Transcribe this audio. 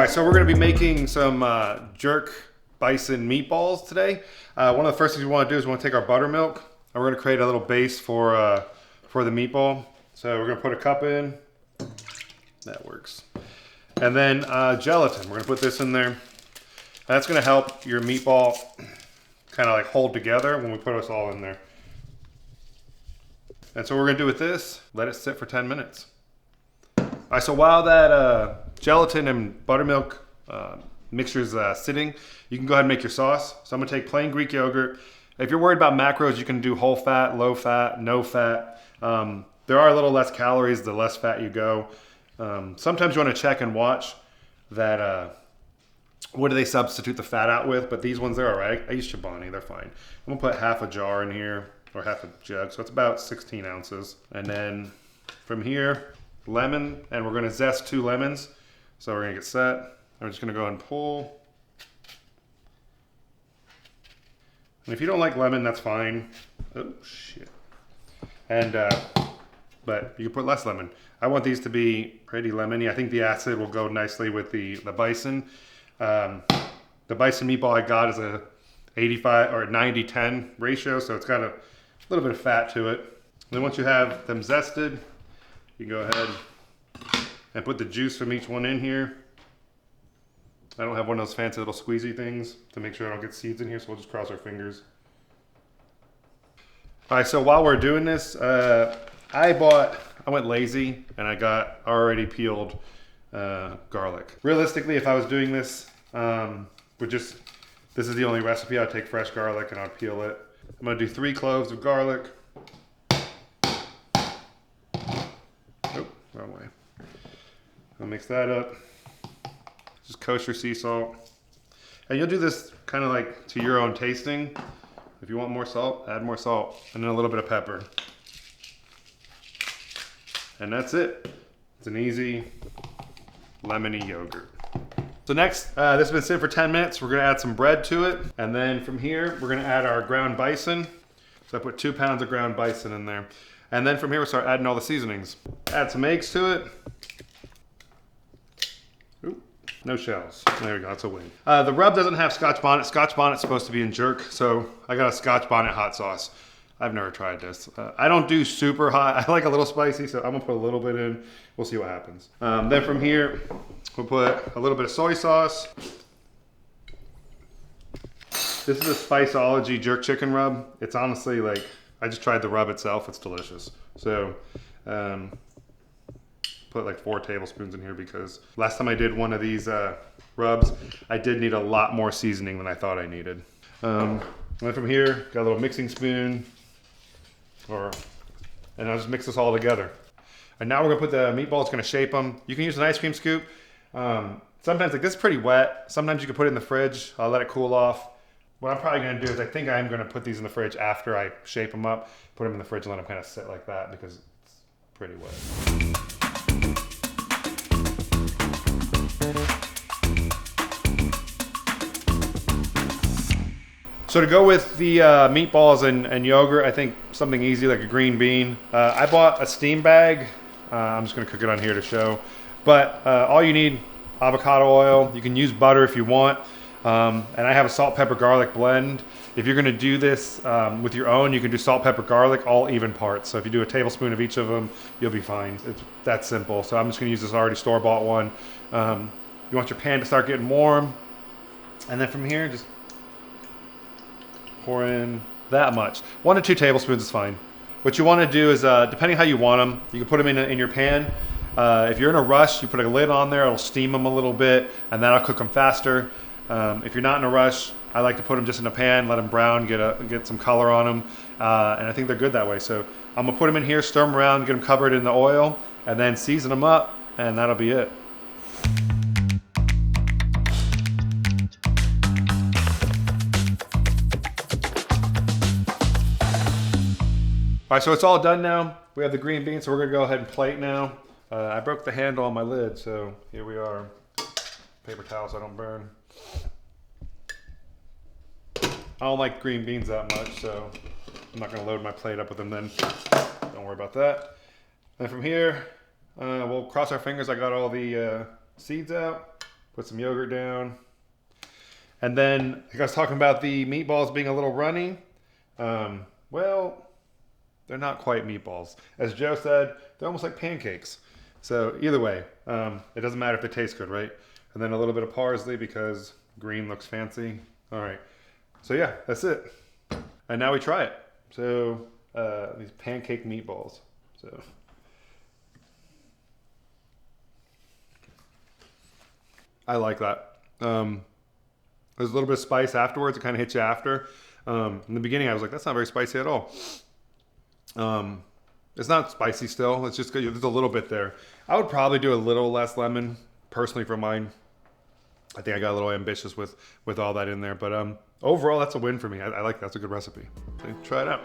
All right, so we're gonna be making some jerk bison meatballs today. One of the first things we wanna do is we wanna take our buttermilk and we're gonna create a little base for the meatball. So we're gonna put a cup in. That works. And then gelatin, we're gonna put this in there. That's gonna help your meatball kind of like hold together when we put us all in there. And so what we're gonna do with this, let it sit for 10 minutes. All right, so while that gelatin and buttermilk mixture is sitting, you can go ahead and make your sauce. So I'm gonna take plain Greek yogurt. If you're worried about macros, you can do whole fat, low fat, no fat. There are a little less calories the less fat you go. Sometimes you wanna check and watch that, what do they substitute the fat out with? But these ones, they're all right. I use Chobani, they're fine. I'm gonna put half a jar in here, or half a jug, so it's about 16 ounces. And then from here, lemon, and we're gonna zest 2 lemons. So we're gonna get set. And we're just gonna go ahead and pull. And if you don't like lemon, that's fine. Oh, shit. And, but you can put less lemon. I want these to be pretty lemony. I think the acid will go nicely with the bison. The bison meatball I got is a 85 or 90-10 ratio, so it's got a little bit of fat to it. And then once you have them zested, you go ahead and put the juice from each one in here. I don't have one of those fancy little squeezy things to make sure I don't get seeds in here, so we'll just cross our fingers. All right, so while we're doing this, I went lazy and I got already peeled garlic. Realistically, if I was doing this, this is the only recipe, I'd take fresh garlic and I'd peel it. I'm gonna do 3 cloves of garlic. Oh, wrong way. I'll mix that up. Just kosher sea salt. And you'll do this kind of like to your own tasting. If you want more salt, add more salt. And then a little bit of pepper. And that's it. It's an easy lemony yogurt. So next, this has been sitting for 10 minutes. We're gonna add some bread to it. And then from here, we're gonna add our ground bison. So I put 2 pounds of ground bison in there. And then from here, we'll start adding all the seasonings. Add some eggs to it. Oop, no shells. There we go, that's a win. The rub doesn't have Scotch bonnet. Scotch bonnet's supposed to be in jerk, so I got a Scotch bonnet hot sauce. I've never tried this. I don't do super hot. I like a little spicy, so I'm gonna put a little bit in. We'll see what happens. Then from here, we'll put a little bit of soy sauce. This is a Spiceology jerk chicken rub. It's honestly like, I just tried the rub itself. It's delicious. So, put like 4 tablespoons in here because last time I did one of these rubs, I did need a lot more seasoning than I thought I needed. And then from here, got a little mixing spoon. And I'll just mix this all together. And now we're gonna put the meatballs, gonna shape them. You can use an ice cream scoop. Sometimes like this is pretty wet. Sometimes you can put it in the fridge. I'll let it cool off. What I'm probably gonna do is I think I'm gonna put these in the fridge after I shape them up, put them in the fridge and let them kind of sit like that because it's pretty wet. So to go with the meatballs and yogurt, I think something easy like a green bean. I bought a steam bag. I'm just gonna cook it on here to show. But all you need, avocado oil. You can use butter if you want. And I have a salt, pepper, garlic blend. If you're gonna do this with your own, you can do salt, pepper, garlic, all even parts. So if you do a tablespoon of each of them, you'll be fine. It's that simple. So I'm just gonna use this already store-bought one. You want your pan to start getting warm. And then from here, just pour in that much. 1 to 2 tablespoons is fine. What you want to do is, depending how you want them, you can put them in your pan. If you're in a rush, you put a lid on there, it'll steam them a little bit, and that'll cook them faster. If you're not in a rush, I like to put them just in a pan, let them brown, get some color on them, and I think they're good that way. So I'm gonna put them in here, stir them around, get them covered in the oil, and then season them up, and that'll be it. All right, so it's all done now. We have the green beans, so we're gonna go ahead and plate now. I broke the handle on my lid, so here we are. Paper towel so I don't burn. I don't like green beans that much, so I'm not gonna load my plate up with them then. Don't worry about that. And from here, we'll cross our fingers. I got all the seeds out. Put some yogurt down. And then I was talking about the meatballs being a little runny. Well, they're not quite meatballs. As Joe said, they're almost like pancakes. So either way, it doesn't matter if they taste good, right? And then a little bit of parsley because green looks fancy. All right. So yeah, that's it. And now we try it. So these pancake meatballs. So I like that. There's a little bit of spice afterwards. It kind of hits you after. In the beginning, I was like, that's not very spicy at all. It's not spicy still. It's just good. There's a little bit there. I would probably do a little less lemon, personally, for mine. I think I got a little ambitious with all that in there. But overall, that's a win for me. I like that. That's a good recipe. So try it out.